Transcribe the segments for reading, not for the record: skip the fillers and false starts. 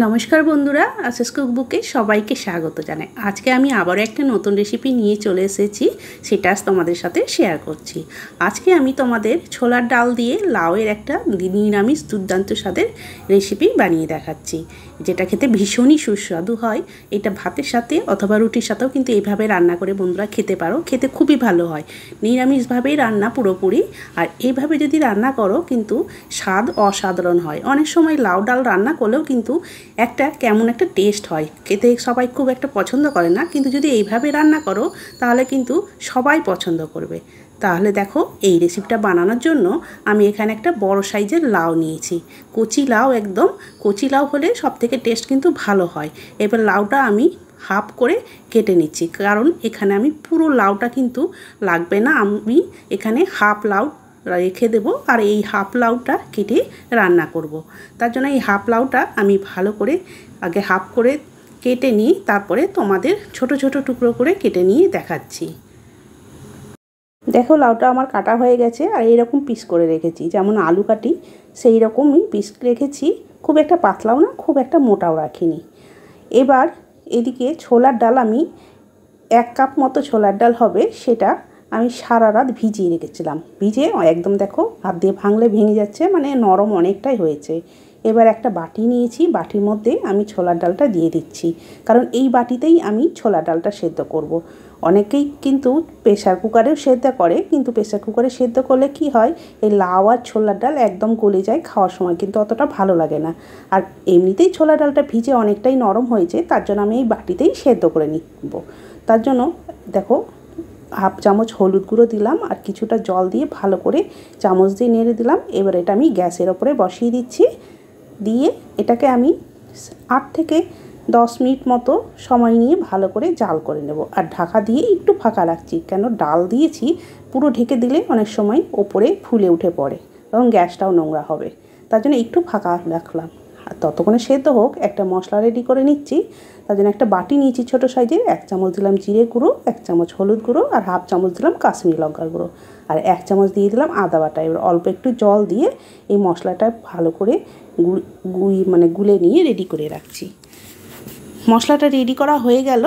নমস্কার বন্ধুরা, আশিস কুকবুকে সবাইকে স্বাগত জানাই। আজকে আমি আবারও একটা নতুন রেসিপি নিয়ে চলে এসেছি, সেটা আজ তোমাদের সাথে শেয়ার করছি। আজকে আমি তোমাদের ছোলার ডাল দিয়ে লাউয়ের একটা নিরামিষ দুর্দান্ত স্বাদের রেসিপি বানিয়ে দেখাচ্ছি, যেটা খেতে ভীষণই সুস্বাদু হয়। এটা ভাতের সাথে অথবা রুটির সাথেও কিন্তু এইভাবে রান্না করে বন্ধুরা খেতে পারো, খেতে খুবই ভালো হয়। নিরামিষভাবেই রান্না পুরোপুরি, আর এইভাবে যদি রান্না করো কিন্তু স্বাদ অসাধারণ হয়। অনেক সময় লাউ ডাল রান্না করলেও কিন্তু একটা কেমন একটা টেস্ট হয়, খেতে সবাই খুব একটা পছন্দ করে না, কিন্তু যদি এইভাবে রান্না করো তাহলে কিন্তু সবাই পছন্দ করবে। তাহলে দেখো, এই রেসিপিটা বানানোর জন্য আমি এখানে একটা বড় সাইজের লাউ নিয়েছি। কচি লাউ, একদম কচি লাউ হলে সবথেকে টেস্ট কিন্তু ভালো হয়। এবার লাউটা আমি হাফ করে কেটে নিচ্ছি, কারণ এখানে আমি পুরো লাউটা কিন্তু লাগবে না, আমি এখানে হাফ লাউ রেখে দেবো আর এই হাফ লাউটা কেটে রান্না করব। তার জন্য এই হাফ লাউটা আমি ভালো করে আগে হাফ করে কেটে নিই, তারপরে তোমাদের ছোট ছোট টুকরো করে কেটে নিয়ে দেখাচ্ছি। দেখো, লাউটা আমার কাটা হয়ে গেছে আর এইরকম পিস করে রেখেছি, যেমন আলু কাটি সেই রকমই পিস রেখেছি। খুব একটা পাতলাও না, খুব একটা মোটাও রাখিনি। এবার এদিকে ছোলার ডাল, আমি 1 কাপ মতো ছোলার ডাল হবে, সেটা আমি সারা রাত ভিজিয়ে রেখেছিলাম। ভিজে একদম দেখো হাত দিয়ে ভাঙলে ভেঙে যাচ্ছে, মানে নরম অনেকটাই হয়েছে। এবার একটা বাটি নিয়েছি, বাটির মধ্যে আমি ছোলার ডালটা দিয়ে দিচ্ছি, কারণ এই বাটিতেই আমি ছোলার ডালটা সেদ্ধ করব। অনেকেই কিন্তু প্রেসার কুকারেও সেদ্ধ করে, কিন্তু প্রেসার কুকারে সেদ্ধ করলে কি হয়, এই লাউ আর ছোলার ডাল একদম গলে যায়, খাওয়ার সময় কিন্তু অতটা ভালো লাগে না। আর এমনিতেই ছোলার ডালটা ভিজে অনেকটাই নরম হয়েছে, তার জন্য আমি এই বাটিতেই সেদ্ধ করে নিব। তার জন্য দেখো, হাফ চামচ হলুদ গুঁড়ো দিলাম আর কিছুটা জল দিয়ে ভালো করে চামচ দিয়ে নেড়ে দিলাম। এবার এটা আমি গ্যাসের ওপরে বসিয়ে দিচ্ছি, দিয়ে এটাকে আমি 8 থেকে 10 মিনিট মতো সময় নিয়ে ভালো করে জাল করে নেব। আর ঢাকা দিয়ে একটু ফাঁকা রাখছি, কেন ডাল দিয়েছি, পুরো ঢেকে দিলে অনেক সময় ওপরে ফুলে উঠে পড়ে এবং গ্যাসটাও নোংরা হবে, তার জন্য একটু ফাঁকা রাখলাম। আর ততক্ষণে সেদ্ধ হোক, একটা মশলা রেডি করে নিচ্ছি। তার জন্য একটা বাটি নিয়েছি ছোটো সাইজের, 1 চামচ দিলাম জিরে গুঁড়ো, 1 চামচ হলুদ গুঁড়ো আর হাফ চামচ দিলাম কাশ্মীরি লঙ্কার গুঁড়ো, আর 1 চামচ দিয়ে দিলাম আদা বাটা। এবার অল্প একটু জল দিয়ে এই মশলাটা ভালো করে গুলে নিয়ে রেডি করে রাখছি। মশলাটা রেডি করা হয়ে গেল।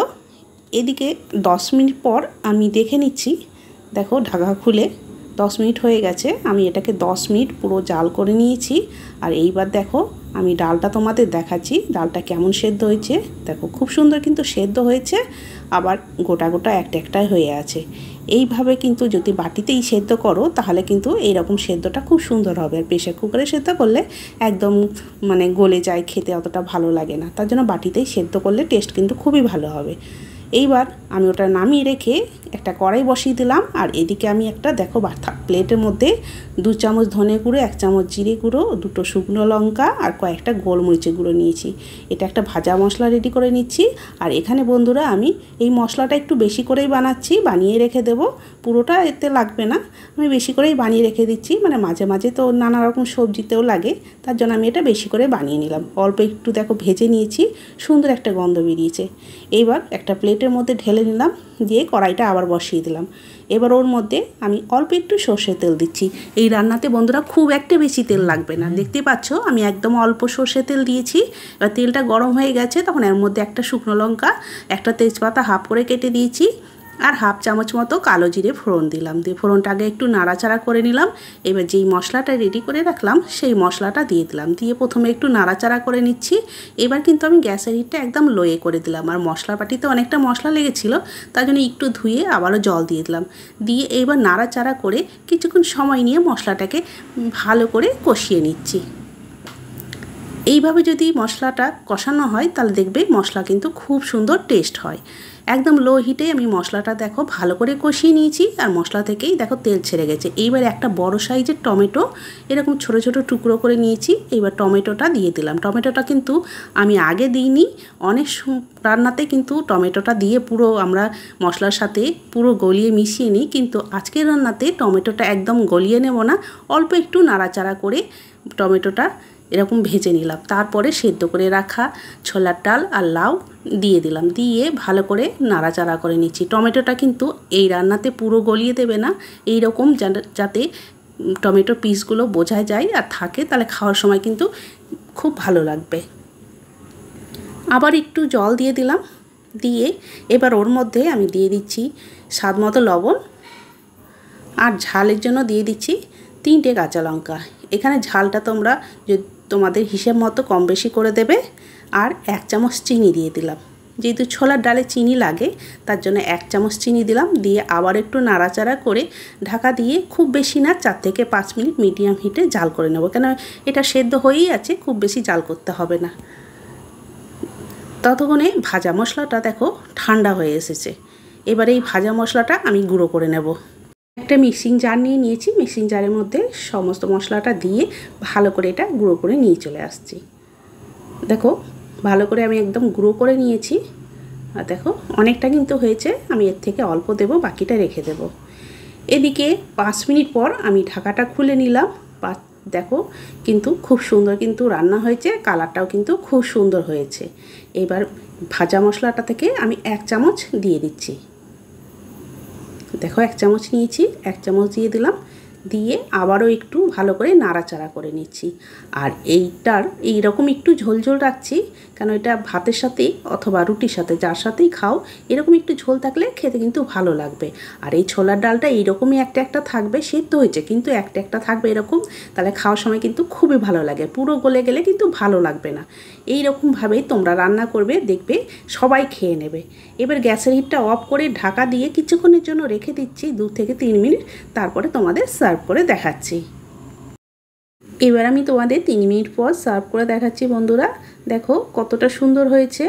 এদিকে 10 মিনিট পর আমি দেখে নিচ্ছি, দেখো ঢাকা খুলে 10 মিনিট হয়ে গেছে। আমি এটাকে 10 মিনিট পুরো জাল করে নিয়েছি। আর এইবার দেখো, আমি ডালটা তোমাদের দেখাচ্ছি, ডালটা কেমন সেদ্ধ হয়েছে। দেখো খুব সুন্দর কিন্তু সেদ্ধ হয়েছে, আবার গোটা গোটা একটাই হয়ে আছে। এইভাবে কিন্তু যদি বাটিতেই সেদ্ধ করো তাহলে কিন্তু এইরকম সেদ্ধটা খুব সুন্দর হবে। আর প্রেসার কুকারে সেদ্ধ করলে একদম মানে গলে যায়, খেতে অতটা ভালো লাগে না। তার জন্য বাটিতেই সেদ্ধ করলে টেস্ট কিন্তু খুবই ভালো হবে। এইবার আমি ওটা নামিয়ে রেখে একটা কড়াই বসিয়ে দিলাম। আর এদিকে আমি একটা দেখো প্লেটের মধ্যে 2 চামচ ধনে গুঁড়ো, 1 চামচ জিরে গুঁড়ো, 2টো শুকনো লঙ্কা আর কয়েকটা গোলমরিচের গুঁড়ো নিয়েছি। এটা একটা ভাজা মশলা রেডি করে নিচ্ছি। আর এখানে বন্ধুরা আমি এই মশলাটা একটু বেশি করেই বানাচ্ছি, বানিয়ে রেখে দেব, পুরোটা এতে লাগবে না, আমি বেশি করেই বানিয়ে রেখে দিচ্ছি। মানে মাঝে মাঝে তো নানা রকম সবজিতেও লাগে, তার জন্য আমি এটা বেশি করে বানিয়ে নিলাম। অল্প একটু দেখো ভেজে নিয়েছি, সুন্দর একটা গন্ধ বেরিয়েছে। এইবার একটা প্লেটের মধ্যে ঢেলে নিলাম, দিয়ে কড়াইটা আবার বসিয়ে দিলাম। এবার ওর মধ্যে আমি অল্প একটু সর্ষের তেল দিচ্ছি। এই রান্নাতে বন্ধুরা খুব একটা বেশি তেল লাগবে না, দেখতে পাচ্ছ আমি একদম অল্প সর্ষের তেল দিয়েছি। এবার তেলটা গরম হয়ে গেছে, তখন এর মধ্যে একটা শুকনো লঙ্কা, একটা তেজপাতা হাফ করে কেটে দিয়েছি, আর হাফ চামচ মতো কালো জিরে ফোড়ন দিলাম। দিয়ে ফোড়নটা আগে একটু নাড়াচাড়া করে নিলাম। এবার যেই মশলাটা রেডি করে রাখলাম সেই মশলাটা দিয়ে দিলাম, দিয়ে প্রথমে একটু নাড়াচাড়া করে নিচ্ছি। এবার কিন্তু আমি গ্যাসের হিটটা একদম লোয়ে করে দিলাম। আর মশলা বাটিতে অনেকটা মশলা লেগেছিল, তার জন্য একটু ধুয়ে আবারও জল দিয়ে দিলাম। দিয়ে এবার নাড়াচাড়া করে কিছুক্ষণ সময় নিয়ে মশলাটাকে ভালো করে কষিয়ে নিচ্ছি। এইভাবে যদি মশলাটা কষানো হয় তাহলে দেখবে মশলা কিন্তু খুব সুন্দর টেস্ট হয়। একদম লো হিটে আমি মশলাটা দেখো ভালো করে কষিয়ে নিয়েছি, আর মশলা থেকেই দেখো তেল ছেড়ে গেছে। এইবার একটা বড় সাইজের টমেটো এরকম ছোট ছোট টুকরো করে নিয়েছি, এইবার টমেটোটা দিয়ে দিলাম। টমেটোটা কিন্তু আমি আগে দিইনি, অনেক রান্নাতে কিন্তু টমেটোটা দিয়ে পুরো আমরা মশলার সাথে পুরো গলিয়ে মিশিয়ে নিই, কিন্তু আজকের রান্নাতে টমেটোটা একদম গলিয়ে নেব না, অল্প একটু নাড়াচাড়া করে টমেটোটা এরকম ভেজে নিলাম। তারপরে সেদ্ধ করে রাখা ছোলার ডাল আর লাউ দিয়ে দিলাম, দিয়ে ভালো করে নাড়াচাড়া করে নিচ্ছি। টমেটোটা কিন্তু এই রান্নাতে পুরো গলিয়ে দেবে না, এই রকম যাতে টমেটো পিসগুলো বোঝা যায় আর থাকে, তাহলে খাওয়ার সময় কিন্তু খুব ভালো লাগবে। আবার একটু জল দিয়ে দিলাম, দিয়ে এবার ওর মধ্যে আমি দিয়ে দিচ্ছি স্বাদ মতো লবণ, আর ঝালের জন্য দিয়ে দিচ্ছি 3টে কাঁচা লঙ্কা। এখানে ঝালটা তোমরা তোমাদের হিসেব মতো কম বেশি করে দেবে। আর 1 চামচ চিনি দিয়ে দিলাম, যেহেতু ছোলার ডালে চিনি লাগে তার জন্য 1 চামচ চিনি দিলাম। দিয়ে আবার একটু নাড়াচাড়া করে ঢাকা দিয়ে খুব বেশি না 4 থেকে 5 মিনিট মিডিয়াম হিটে জাল করে নেব, কেন এটা সেদ্ধ হয়েই আছে, খুব বেশি জাল করতে হবে না। ততক্ষণে ভাজা মশলাটা দেখো ঠান্ডা হয়ে এসেছে। এবার এই ভাজা মশলাটা আমি গুঁড়ো করে নেব। একটা মিক্সিং জার নিয়ে নিয়েছি, মিক্সিং জারের মধ্যে সমস্ত মশলাটা দিয়ে ভালো করে এটা গুঁড়ো করে নিয়ে চলে আসছি। দেখো ভালো করে আমি একদম গুঁড়ো করে নিয়েছি। আর দেখো অনেকটা কিন্তু হয়েছে, আমি এর থেকে অল্প দেব, বাকিটা রেখে দেব। এদিকে 5 মিনিট পর আমি ঢাকাটা খুলে নিলাম। দেখো কিন্তু খুব সুন্দর কিন্তু রান্না হয়েছে, কালারটাও কিন্তু খুব সুন্দর হয়েছে। এবার ভাজা মশলাটা থেকে আমি 1 চামচ দিয়ে দিচ্ছি। দেখো 1 চামচ নিয়েছি, 1 চামচ দিয়ে দিলাম, দিয়ে আবারও একটু ভালো করে নাড়াচাড়া করে নিচ্ছি। আর এইরকম একটু ঝোল ঝোল রাখছি, কেন এটা ভাতের সাথে অথবা রুটির সাথে যার সাথেই খাও এরকম একটু ঝোল থাকলে খেতে কিন্তু ভালো লাগবে। আর এই ছোলার ডালটা এইরকমই একটা একটা থাকবে, সেদ্ধ হয়েছে কিন্তু একটা একটা থাকবে এরকম, তাহলে খাওয়ার সময় কিন্তু খুবই ভালো লাগে। পুরো গলে গেলে কিন্তু ভালো লাগবে না। এইরকমভাবেই তোমরা রান্না করবে, দেখবে সবাই খেয়ে নেবে। এবার গ্যাসের হিটটা অফ করে ঢাকা দিয়ে কিছুক্ষণের জন্য রেখে দিচ্ছি, 2 থেকে 3 মিনিট, তারপরে তোমাদের সার্ভ করে দেখাচ্ছি। এবার আমি তোমাদের 3 মিনিট পর সার্ভ করে দেখাচ্ছি। বন্ধুরা দেখো কতটা সুন্দর হয়েছে,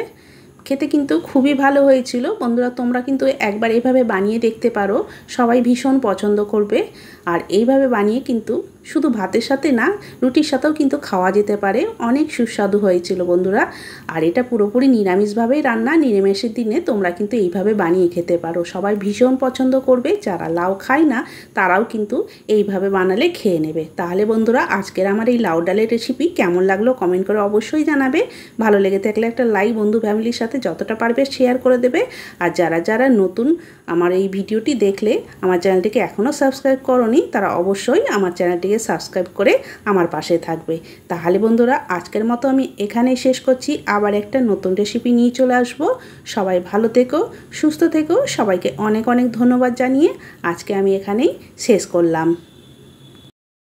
খেতে কিন্তু খুবই ভালো হয়েছিল। বন্ধুরা তোমরা কিন্তু একবার এইভাবে বানিয়ে দেখতে পারো, সবাই ভীষণ পছন্দ করবে। আর এইভাবে বানিয়ে কিন্তু শুধু ভাতের সাথে না, রুটির সাথেও কিন্তু খাওয়া যেতে পারে, অনেক সুস্বাদু হয়েছিল বন্ধুরা। আর এটা পুরোপুরি নিরামিষভাবেই রান্না, নিরামিষের দিনে তোমরা কিন্তু এইভাবে বানিয়ে খেতে পারো, সবাই ভীষণ পছন্দ করবে। যারা লাউ খায় না তারাও কিন্তু এইভাবে বানালে খেয়ে নেবে। তাহলে বন্ধুরা আজকের আমার এই লাউ ডালের রেসিপি কেমন লাগলো কমেন্ট করে অবশ্যই জানাবে। ভালো লেগে থাকলে একটা লাইক, বন্ধু ফ্যামিলির সাথে যতটা পারবে শেয়ার করে দেবে। আর যারা যারা নতুন আমার এই ভিডিওটি দেখলে আমার চ্যানেলটিকে এখনও সাবস্ক্রাইব করোনি, তারা অবশ্যই আমার চ্যানেলটিকে সাবস্ক্রাইব করে আমার পাশে থাকবে। তাহলে বন্ধুরা আজকের মতো আমি এখানেই শেষ করছি, আবার একটা নতুন রেসিপি নিয়ে চলে আসব। সবাই ভালো থেকো, সুস্থ থেকো, সবাইকে অনেক অনেক ধন্যবাদ জানিয়ে আজকে আমি এখানেই শেষ করলাম।